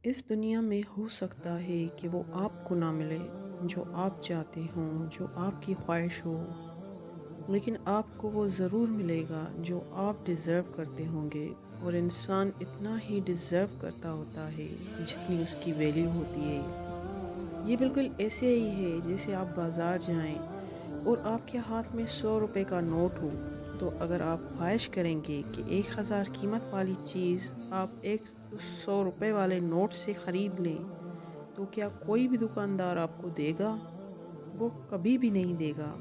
इस दुनिया में हो सकता है कि वो आपको ना मिले जो आप चाहते हों, जो आपकी ख्वाहिश हो, लेकिन आपको वो ज़रूर मिलेगा जो आप डिज़र्व करते होंगे। और इंसान इतना ही डिज़र्व करता होता है जितनी उसकी वैल्यू होती है। ये बिल्कुल ऐसे ही है जैसे आप बाज़ार जाएं और आपके हाथ में 100 रुपए का नोट हो, तो अगर आप ख्वाहिश करेंगे कि 1000 कीमत वाली चीज़ आप एक 100 रुपए वाले नोट से ख़रीद लें, तो क्या कोई भी दुकानदार आपको देगा? वो कभी भी नहीं देगा।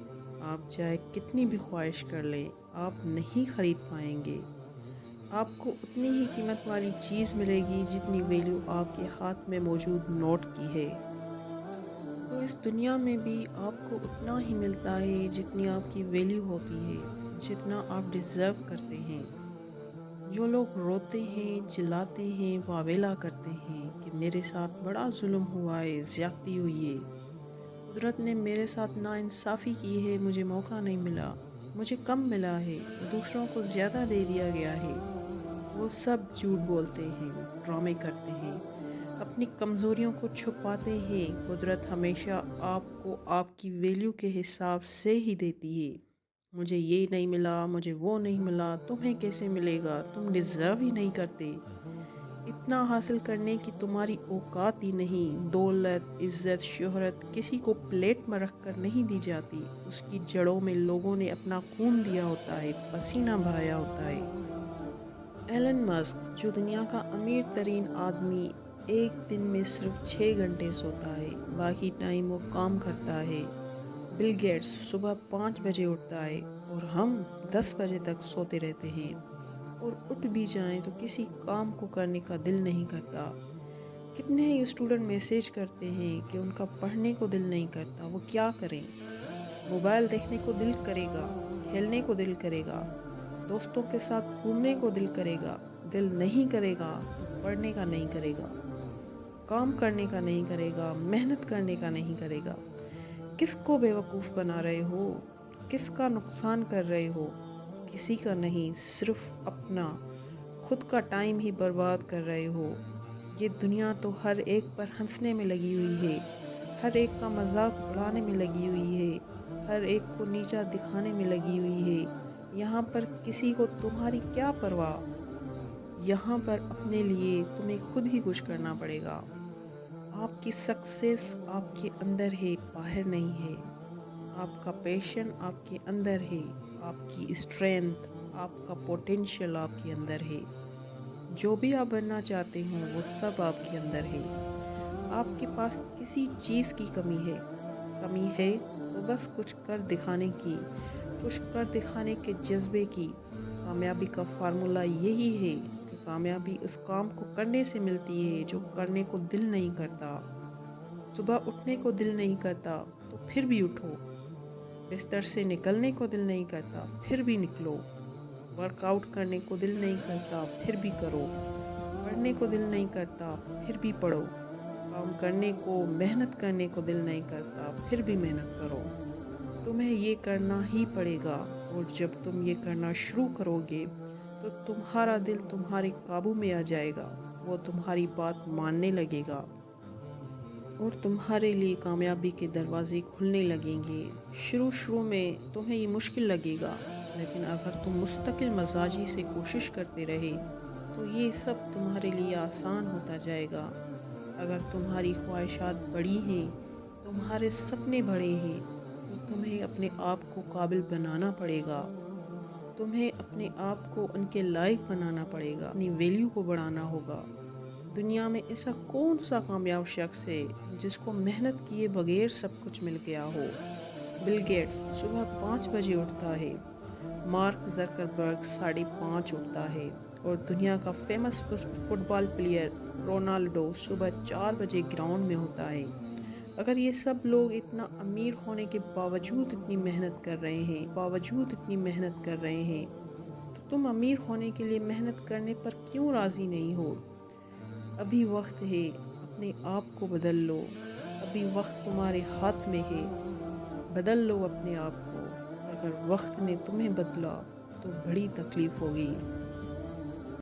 आप चाहे कितनी भी ख्वाहिश कर लें, आप नहीं ख़रीद पाएंगे। आपको उतनी ही कीमत वाली चीज़ मिलेगी जितनी वैल्यू आपके हाथ में मौजूद नोट की है। तो इस दुनिया में भी आपको उतना ही मिलता है जितनी आपकी वैल्यू होती है, जितना आप डिज़र्व करते हैं। जो लोग रोते हैं, चिल्लाते हैं, वावेला करते हैं कि मेरे साथ बड़ा जुल्म हुआ है, ज़्यादती हुई है, कुदरत ने मेरे साथ नाइंसाफ़ी की है, मुझे मौका नहीं मिला, मुझे कम मिला है, दूसरों को ज़्यादा दे दिया गया है, वो सब झूठ बोलते हैं, ड्रामे करते हैं, अपनी कमज़ोरियों को छुपाते हैं। कुदरत हमेशा आपको आपकी वैल्यू के हिसाब से ही देती है। मुझे ये नहीं मिला, मुझे वो नहीं मिला, तुम्हें कैसे मिलेगा, तुम डिज़र्व ही नहीं करते। इतना हासिल करने की तुम्हारी औकात ही नहीं। दौलत, इज़्ज़त, शोहरत किसी को प्लेट में रख कर नहीं दी जाती। उसकी जड़ों में लोगों ने अपना खून दिया होता है, पसीना बहाया होता है। एलन मस्क, जो दुनिया का अमीर तरीन आदमी, एक दिन में सिर्फ 6 घंटे सोता है, बाकी टाइम वो काम करता है। बिल गेट्स सुबह 5 बजे उठता है और हम 10 बजे तक सोते रहते हैं, और उठ भी जाएं तो किसी काम को करने का दिल नहीं करता। कितने ही स्टूडेंट मैसेज करते हैं कि उनका पढ़ने को दिल नहीं करता, वो क्या करें। मोबाइल देखने को दिल करेगा, खेलने को दिल करेगा, दोस्तों के साथ घूमने को दिल करेगा, दिल नहीं करेगा तो पढ़ने का नहीं करेगा, काम करने का नहीं करेगा, मेहनत करने का नहीं करेगा। किसको बेवकूफ़ बना रहे हो? किसका नुकसान कर रहे हो? किसी का नहीं, सिर्फ अपना, खुद का टाइम ही बर्बाद कर रहे हो। ये दुनिया तो हर एक पर हंसने में लगी हुई है, हर एक का मजाक उड़ाने में लगी हुई है, हर एक को नीचा दिखाने में लगी हुई है। यहाँ पर किसी को तुम्हारी क्या परवाह। यहाँ पर अपने लिए तुम्हें खुद ही कुछ करना पड़ेगा। आपकी सक्सेस आपके अंदर है, बाहर नहीं है। आपका पैशन आपके अंदर है, आपकी स्ट्रेंथ, आपका पोटेंशियल आपके अंदर है। जो भी आप बनना चाहते हो वो सब आपके अंदर है। आपके पास किसी चीज़ की कमी है तो बस कुछ कर दिखाने की, कुछ कर दिखाने के जज्बे की। कामयाबी का फार्मूला यही है कि कामयाबी उस काम को करने से मिलती है जो करने को दिल नहीं करता। सुबह उठने को दिल नहीं करता तो फिर भी उठो। बिस्तर से निकलने को दिल नहीं करता फिर भी निकलो। वर्कआउट करने को दिल नहीं करता फिर भी करो। पढ़ने को दिल नहीं करता फिर भी पढ़ो। काम करने को, मेहनत करने को दिल नहीं करता फिर भी मेहनत करो। तुम्हें ये करना ही पड़ेगा, और जब तुम ये करना शुरू करोगे तो तुम्हारा दिल तुम्हारे काबू में आ जाएगा। वो तुम्हारी बात मानने लगेगा और तुम्हारे लिए कामयाबी के दरवाजे खुलने लगेंगे। शुरू शुरू में तुम्हें ये मुश्किल लगेगा, लेकिन अगर तुम मुस्तकिल मजाजी से कोशिश करते रहे तो ये सब तुम्हारे लिए आसान होता जाएगा। अगर तुम्हारी ख्वाहिशात बड़ी हैं, तुम्हारे सपने बड़े हैं, तो तुम्हें अपने आप को काबिल बनाना पड़ेगा। तुम्हें अपने आप को उनके लायक बनाना पड़ेगा, अपनी वैल्यू को बढ़ाना होगा। दुनिया में ऐसा कौन सा कामयाब शख्स है जिसको मेहनत किए बगैर सब कुछ मिल गया हो। बिल गेट्स सुबह 5 बजे उठता है, मार्क जकरबर्ग 5:30 उठता है, और दुनिया का फेमस फुटबॉल प्लेयर रोनाल्डो सुबह 4 बजे ग्राउंड में होता है। अगर ये सब लोग इतना अमीर होने के बावजूद इतनी मेहनत कर रहे हैं, तो तुम अमीर होने के लिए मेहनत करने पर क्यों राज़ी नहीं हो? अभी वक्त है, अपने आप को बदल लो। अभी वक्त तुम्हारे हाथ में है, बदल लो अपने आप को। अगर वक्त ने तुम्हें बदला तो बड़ी तकलीफ़ होगी।